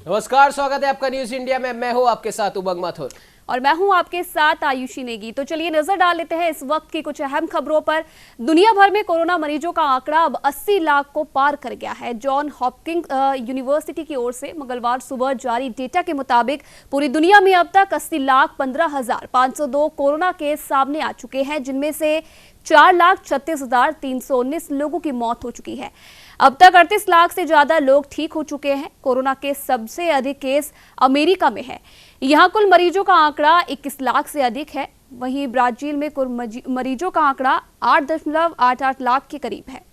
नमस्कार, स्वागत है आपका न्यूज इंडिया में। मैं हूं आपके साथ उमंग माथुर और मैं हूं आपके साथ आयुषी नेगी। तो चलिए नजर डाल लेते हैं इस वक्त की कुछ अहम खबरों पर। दुनिया भर में कोरोना मरीजों का आंकड़ा अब 80 लाख को पार कर गया है। जॉन हॉपकिंस यूनिवर्सिटी की ओर से मंगलवार सुबह जारी डेटा के मुताबिक पूरी दुनिया में अब तक 80,15,502 कोरोना केस सामने आ चुके हैं, जिनमें से 4,36,319 लोगों की मौत हो चुकी है। अब तक 38 लाख से ज्यादा लोग ठीक हो चुके हैं। कोरोना के सबसे अधिक केस अमेरिका में है। यहां कुल मरीजों का आंकड़ा 21 लाख से अधिक है। वहीं ब्राजील में कुल मरीजों का आंकड़ा 8.88 लाख के करीब है।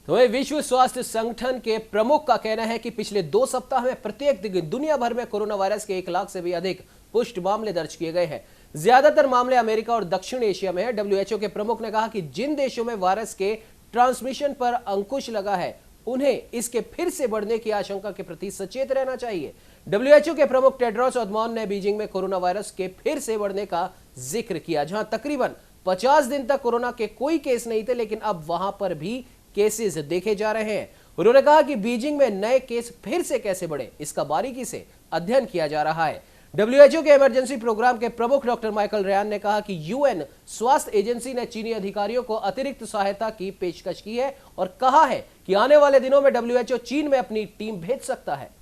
तो विश्व स्वास्थ्य संगठन के प्रमुख का कहना है कि पिछले 2 सप्ताह में प्रत्येक दिन दुनिया भर में कोरोना वायरस के 1 लाख से भी अधिक पुष्ट मामले दर्ज किए गए हैं। ज्यादातर मामले अमेरिका और दक्षिण एशिया में है। डब्ल्यूएचओ के प्रमुख ने कहा कि जिन देशों में वायरस के ट्रांसमिशन पर अंकुश लगा है, उन्हें इसके फिर से बढ़ने की आशंका के प्रति सचेत रहना चाहिए। डब्ल्यूएचओ के प्रमुख टेड्रोस अधनॉम ने बीजिंग में कोरोना वायरस के फिर से बढ़ने का जिक्र किया, जहां तकरीबन 50 दिन तक कोरोना के कोई केस नहीं थे, लेकिन अब वहां पर भी केसेस देखे जा रहे हैं। उन्होंने कहा कि बीजिंग में नए केस फिर से कैसे बढ़े, इसका बारीकी से अध्ययन किया जा रहा है। डब्ल्यूएचओ के इमरजेंसी प्रोग्राम के प्रमुख डॉक्टर माइकल रयान ने कहा कि यूएन स्वास्थ्य एजेंसी ने चीनी अधिकारियों को अतिरिक्त सहायता की पेशकश की है और कहा है कि आने वाले दिनों में डब्ल्यूएचओ चीन में अपनी टीम भेज सकता है।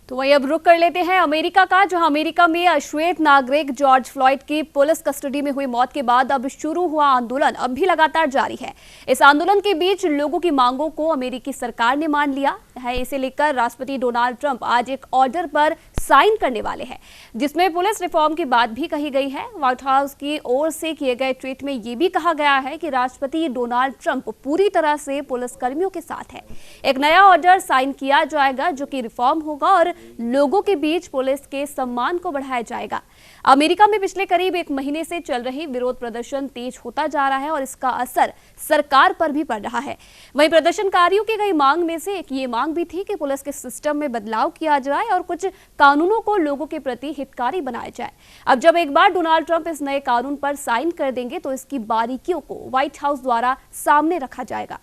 तो वही अब रुक कर लेते हैं अमेरिका का, जहां अमेरिका में अश्वेत नागरिक जॉर्ज फ्लॉयड की पुलिस कस्टडी में हुई मौत के बाद अब शुरू हुआ आंदोलन अब भी लगातार जारी है। इस आंदोलन के बीच लोगों की मांगों को अमेरिकी सरकार ने मान लिया है। इसे लेकर राष्ट्रपति डोनाल्ड ट्रंप आज एक ऑर्डर पर साइन करने वाले हैं, जिसमें पुलिस रिफॉर्म की बात भी कही गई है। व्हाइट हाउस की ओर से किए गए ट्वीट में यह भी कहा गया है कि राष्ट्रपति डोनाल्ड ट्रंप पूरी तरह से पुलिस कर्मियों के साथ है। एक नया ऑर्डर साइन किया जाएगा जो कि रिफॉर्म होगा और लोगों के बीच पुलिस के सम्मान को बढ़ाया जाएगा। अमेरिका में पिछले करीब 1 महीने से चल रही विरोध प्रदर्शन तेज होता जा रहा है और इसका असर सरकार पर भी पड़ रहा है। वहीं प्रदर्शनकारियों की गई मांग में से एक ये मांग भी थी कि पुलिस के सिस्टम में बदलाव किया जाए और कुछ कानूनों को लोगों के प्रति हितकारी बनाया जाए। अब जब एक बार डोनाल्ड ट्रंप इस नए कानून पर साइन कर देंगे तो इसकी बारीकियों को व्हाइट हाउस द्वारा सामने रखा जाएगा।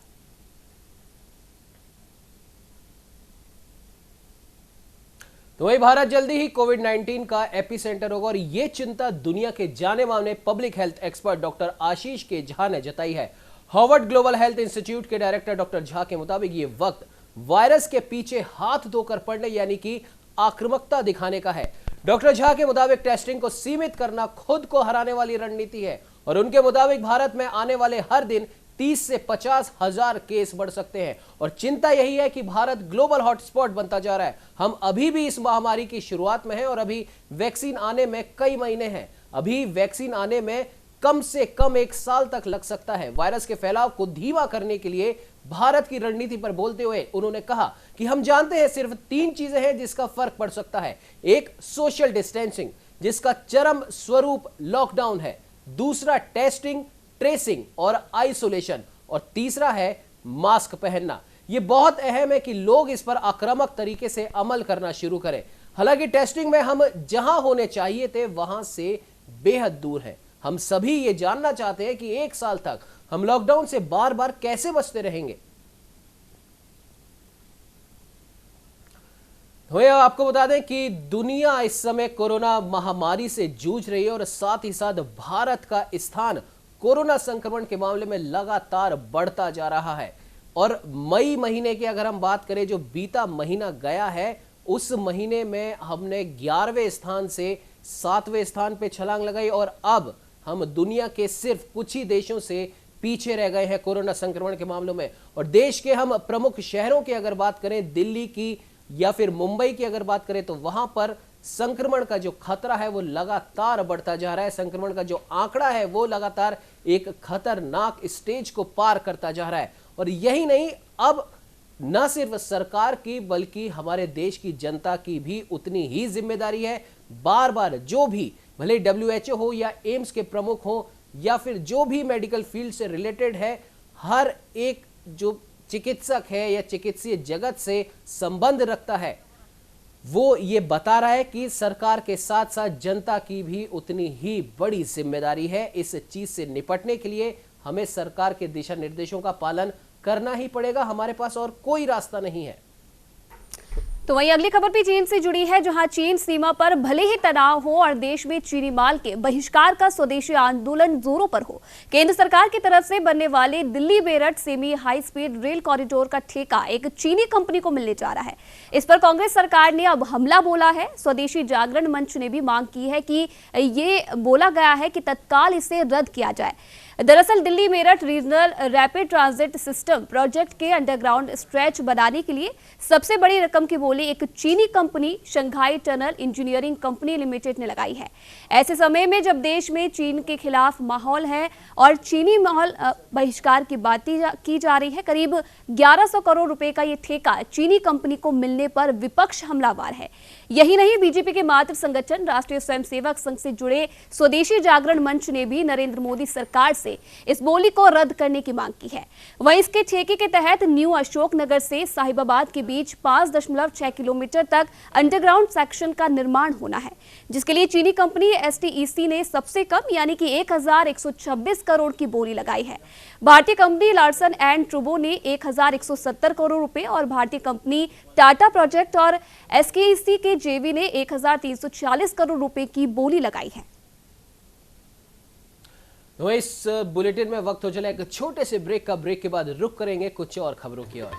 तो वही भारत जल्दी ही कोविड-19 का एपिसेंटर होगा और ये चिंता दुनिया के जाने माने पब्लिक हेल्थ एक्सपर्ट डॉक्टर आशीष के झा ने जताई है। हार्वर्ड ग्लोबल हेल्थ इंस्टीट्यूट के डायरेक्टर डॉक्टर झा के मुताबिक ये वक्त वायरस के पीछे हाथ धोकर पड़ने यानी कि आक्रामकता दिखाने का है। डॉक्टर झा के मुताबिक टेस्टिंग को सीमित करना खुद को हराने वाली रणनीति है और उनके मुताबिक भारत में आने वाले हर दिन 30 से 50 हजार केस बढ़ सकते हैं और चिंता यही है कि भारत ग्लोबल हॉटस्पॉट बनता जा रहा है। हम अभी भी इस महामारी की शुरुआत में हैं और अभी वैक्सीन आने में कई महीने हैं। अभी वैक्सीन आने में कम से कम 1 साल तक लग सकता है। वायरस के फैलाव को धीमा करने के लिए भारत की रणनीति पर बोलते हुए उन्होंने कहा कि हम जानते हैं सिर्फ 3 चीजें हैं जिसका फर्क पड़ सकता है। एक, सोशल डिस्टेंसिंग जिसका चरम स्वरूप लॉकडाउन है। दूसरा, टेस्टिंग, ट्रेसिंग और आइसोलेशन और तीसरा है मास्क पहनना। यह बहुत अहम है कि लोग इस पर आक्रामक तरीके से अमल करना शुरू करें। हालांकि टेस्टिंग में हम जहां होने चाहिए थे वहां से बेहद दूर हैं। हम सभी ये जानना चाहते हैं कि 1 साल तक हम लॉकडाउन से बार बार कैसे बचते रहेंगे। तो आपको बता दें कि दुनिया इस समय कोरोना महामारी से जूझ रही है और साथ ही साथ भारत का स्थान कोरोना संक्रमण के मामले में लगातार बढ़ता जा रहा है। और मई महीने की अगर हम बात करें, जो बीता महीना गया है, उस महीने में हमने 11वें स्थान से 7वें स्थान पे छलांग लगाई और अब हम दुनिया के सिर्फ कुछ ही देशों से पीछे रह गए हैं कोरोना संक्रमण के मामलों में। और देश के हम प्रमुख शहरों की अगर बात करें, दिल्ली की या फिर मुंबई की अगर बात करें, तो वहां पर संक्रमण का जो खतरा है वो लगातार बढ़ता जा रहा है। संक्रमण का जो आंकड़ा है वो लगातार एक खतरनाक स्टेज को पार करता जा रहा है। और यही नहीं, अब न सिर्फ सरकार की बल्कि हमारे देश की जनता की भी उतनी ही जिम्मेदारी है। बार बार जो भी, भले WHO हो या एम्स के प्रमुख हो या फिर जो भी मेडिकल फील्ड से रिलेटेड है, हर एक जो चिकित्सक है या चिकित्सीय जगत से संबंध रखता है, वो ये बता रहा है कि सरकार के साथ साथ जनता की भी उतनी ही बड़ी जिम्मेदारी है। इस चीज से निपटने के लिए हमें सरकार के दिशा निर्देशों का पालन करना ही पड़ेगा, हमारे पास और कोई रास्ता नहीं है। तो वहीं अगली खबर भी चीन से जुड़ी है, जहां चीन सीमा पर भले ही तनाव हो और देश में चीनी माल के बहिष्कार का स्वदेशी आंदोलन जोरों पर हो, केंद्र सरकार की तरफ से बनने वाले Delhi Meerut semi high speed rail corridor का ठेका एक चीनी कंपनी को मिलने जा रहा है। इस पर कांग्रेस सरकार ने अब हमला बोला है। स्वदेशी जागरण मंच ने भी मांग की है कि ये बोला गया है कि तत्काल इसे रद्द किया जाए। दरअसल Delhi Meerut regional rapid transit system project के अंडरग्राउंड स्ट्रेच बनाने के लिए सबसे बड़ी रकम की बोली एक चीनी company Shanghai tunnel engineering company limited ने लगाई है। ऐसे समय में जब देश में चीन के खिलाफ माहौल है और चीनी माहौल बहिष्कार की बात की जा रही है, करीब 1100 करोड़ रुपए का ये ठेका चीनी कंपनी को मिलने पर विपक्ष हमलावर है। यही नहीं, बीजेपी के मातृ संगठन राष्ट्रीय स्वयंसेवक संघ से जुड़े स्वदेशी जागरण मंच ने भी नरेंद्र मोदी सरकार से इस बोली को रद्द करने की मांग की है। वहीं इसके ठेके के तहत न्यू अशोक नगर से साहिबाबाद के बीच 5.6 किलोमीटर तक अंडरग्राउंड सेक्शन का निर्माण होना है, जिसके लिए चीनी कंपनी STEC ने सबसे कम यानी कि 1126 करोड़ की बोली लगाई है। भारतीय कंपनी लार्सन एंड ट्रूबो ने 1170 करोड़ रुपए और भारतीय कंपनी टाटा प्रोजेक्ट और SKEC के JV ने 1340 करोड़ रुपए की बोली लगाई है। तो इस बुलेटिन में वक्त हो चला एक छोटे से ब्रेक का। ब्रेक के बाद रुक करेंगे कुछ और खबरों की ओर।